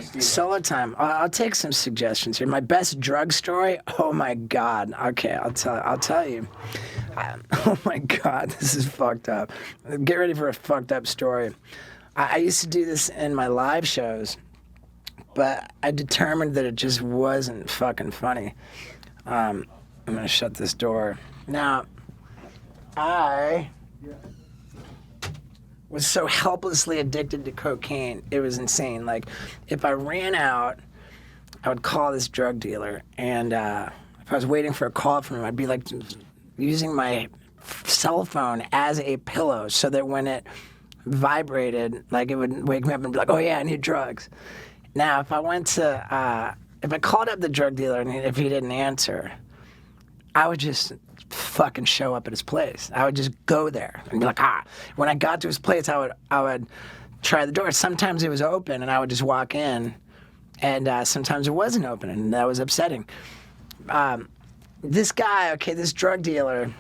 Solo time. I'll take some suggestions here. My best drug story. Oh my God. Okay, I'll tell you. Oh my God, this is fucked up. Get ready for a fucked up story. I used to do this in my live shows, but I determined that it just wasn't fucking funny. I'm gonna shut this door. Now, I was so helplessly addicted to cocaine, it was insane. Like, if I ran out, I would call this drug dealer, and if I was waiting for a call from him, I'd be like using my cell phone as a pillow so that when it vibrated, like it would wake me up and be like, oh yeah, I need drugs. Now, if I called up the drug dealer and if he didn't answer, I would just fucking show up at his place. I would just go there and be like, When I got to his place, I would try the door. Sometimes it was open and I would just walk in, and sometimes it wasn't open, and that was upsetting. This guy, this drug dealer,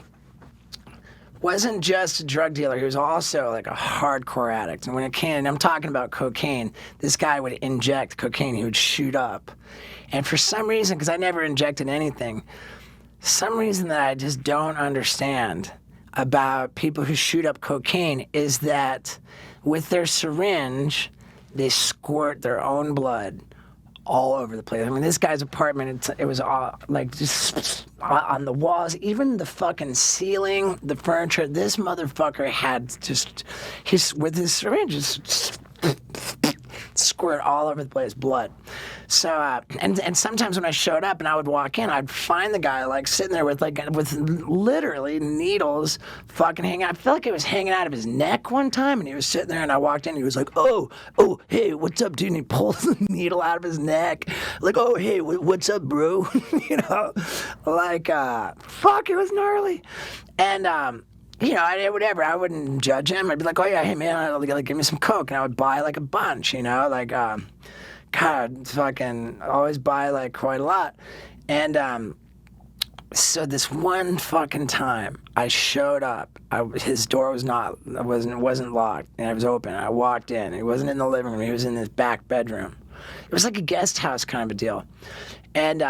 wasn't just a drug dealer. He was also like a hardcore addict. And when it came, and I'm talking about cocaine, this guy would inject cocaine. He would shoot up. And for some reason, because I never injected anything, some reason that I just don't understand about people who shoot up cocaine is that with their syringe, they squirt their own blood all over the place. I mean, this guy's apartment, it was all like just on the walls, even the fucking ceiling, the furniture. This motherfucker had just with his syringe just squirt all over the place, blood. So and sometimes when I showed up and I would walk in, I'd find the guy like sitting there with literally needles fucking hanging out. I felt like it was hanging out of his neck one time, and he was sitting there, and I walked in, and he was like, oh, hey, what's up, dude? And he pulls the needle out of his neck, like, oh, hey, what's up, bro? You know, like, fuck, it was gnarly. And whatever. I wouldn't judge him. I'd be like, oh yeah, hey man, like, give me some coke, and I would buy like a bunch, like, God, fucking always buy like quite a lot. And so this one fucking time, I showed up. His door wasn't locked, and it was open. I walked in. He wasn't in the living room. He was in his back bedroom. It was like a guest house kind of a deal, and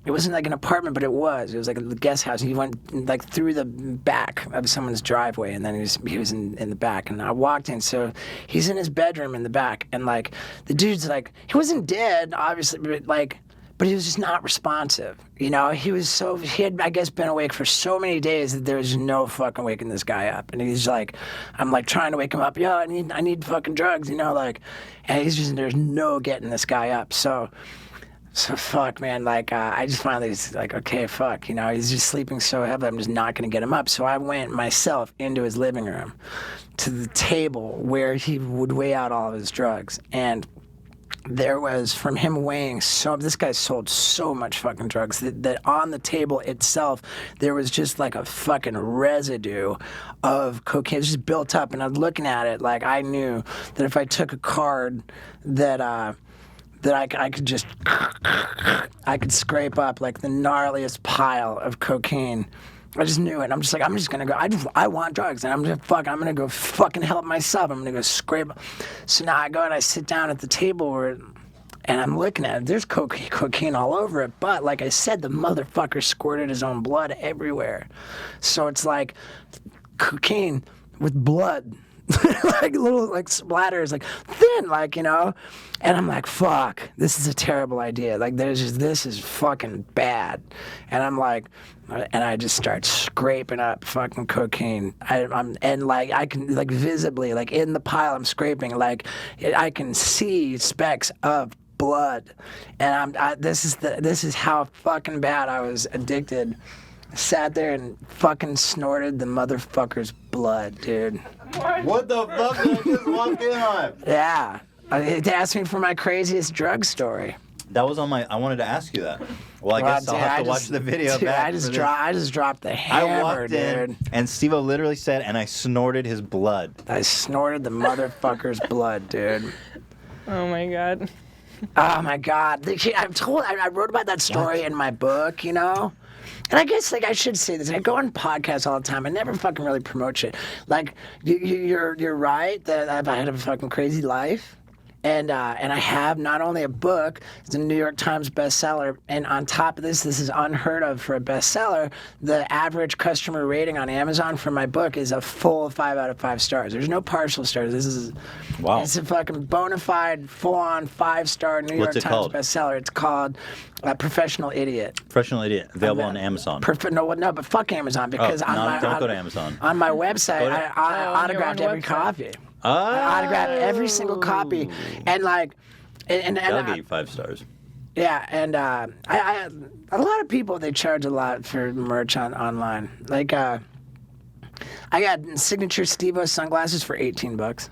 it wasn't like an apartment, but it was. It was like a guest house. He went like through the back of someone's driveway, and then he was in the back. And I walked in, so he's in his bedroom in the back, and like the dude's like, he wasn't dead, obviously, but he was just not responsive. He had, I guess, been awake for so many days that there was no fucking waking this guy up. And he's like, I'm like trying to wake him up. Yeah, I need fucking drugs, and there's no getting this guy up. So fuck, man, like, I just finally was like, okay, fuck, he's just sleeping so heavily, I'm just not going to get him up. So I went myself into his living room to the table where he would weigh out all of his drugs. And there was, from him weighing this guy sold so much fucking drugs that on the table itself, there was just like a fucking residue of cocaine. It was just built up. And I was looking at it, like, I knew that if I took a card that I could scrape up like the gnarliest pile of cocaine. I just knew it. I'm just gonna go. I want drugs, and I'm gonna go fucking help myself. I'm gonna go scrape. So now I go and I sit down at the table and I'm looking at it. There's cocaine all over it, but like I said, the motherfucker squirted his own blood everywhere. So it's like cocaine with blood. Like little like splatters, like thin, and I'm like, fuck, this is a terrible idea. Like this is fucking bad. And I'm like, and I just start scraping up fucking cocaine. I can like visibly, like in the pile I'm scraping, like I can see specks of blood. And this is how fucking bad I was addicted. Sat there and fucking snorted the motherfucker's blood, dude. What the fuck did I just walk in on? Yeah. It asked me for my craziest drug story. That was on my... I wanted to ask you that. Well, I guess I'll have to watch the video back. I just dropped the hammer, I walked in, dude. And Steve-O literally said, and I snorted his blood. I snorted the motherfucker's blood, dude. Oh, my God. Oh, my God. I wrote about that story in my book, And I guess, like, I should say this. I go on podcasts all the time. I never fucking really promote shit. Like, you're right that I've had a fucking crazy life. And I have not only a book, it's a New York Times bestseller, and on top of this is unheard of for a bestseller. The average customer rating on Amazon for my book is a full 5 out of 5 stars. There's no partial stars. This is It's a fucking bona fide, full-on 5-star New York Times bestseller. It's called Professional Idiot. Professional Idiot, available on Amazon. No, but fuck Amazon because don't go to Amazon. On my website, I autographed every copy. I autographed every single copy, and like, and That'll get you 5 stars. Yeah, and I a lot of people, they charge a lot for merch online. Like, I got signature Steve-O sunglasses for $18.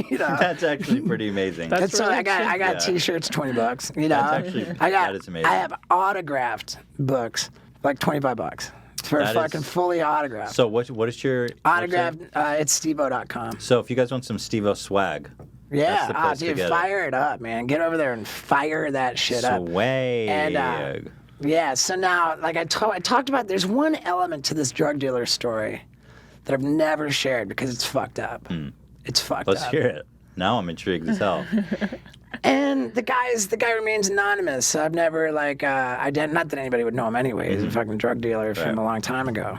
You know, that's actually pretty amazing. I got T-shirts $20. You know, that's actually that is amazing. I have autographed books like $25 for fucking fully autographed. So what is your autographed? It's Steve-O.com. So if you guys want some Steve-O swag. Yeah, dude, fire it up, man. Get over there and fire that shit up. Swag. And yeah, so now, like I talked about, there's one element to this drug dealer story that I've never shared because it's fucked up. It's fucked up. Let's hear it. Now I'm intrigued as hell. And the guy remains anonymous. I've never not that anybody would know him anyway. He's a fucking drug dealer from a long time ago.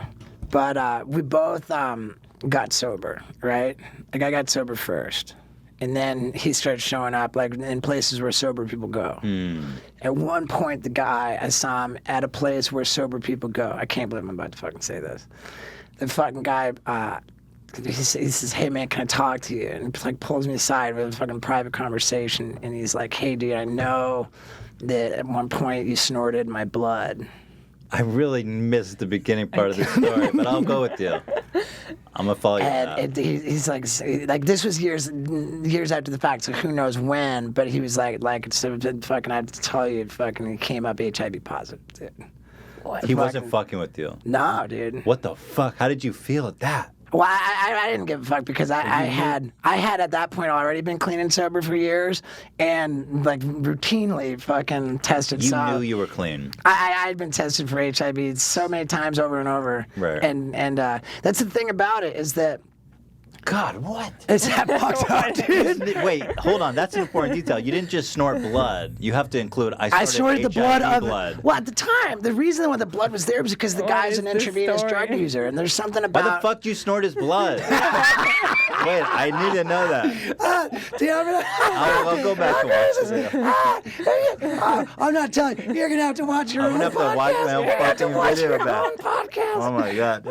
But we both got sober, right? Like I got sober first. And then he started showing up like in places where sober people go. At one point, the guy, I saw him at a place where sober people go. I can't believe I'm about to fucking say this. The fucking guy, he says, "Hey man, can I talk to you?" And he like pulls me aside with a fucking private conversation. And he's like, "Hey dude, I know that at one point you snorted my blood." I really missed the beginning part of the story, but I'll go with you. I'm gonna follow you. And he's like this was years after the fact, so who knows when? But he was like so fucking I have to tell you, fucking he came up HIV positive, dude. He wasn't fucking with you. No, dude. What the fuck? How did you feel at that? Well, I didn't give a fuck because I had at that point already been clean and sober for years and like routinely fucking tested. You knew you were clean. I had been tested for HIV so many times over and over. Right. And that's the thing about it is that. God, what? It's that fucked up, dude. Wait, hold on. That's an important detail. You didn't just snort blood. You have to include, I snorted the blood HIV of. Well, at the time, the reason why the blood was there was because the guy's an intravenous drug user, and there's something about. Why the fuck do you snort his blood? Wait, I need to know that. Do you have I'll go back to watch it. I'm not telling you. You're gonna have to watch your own podcast. I'm gonna have to watch my own fucking video of that. Podcast. Oh my god.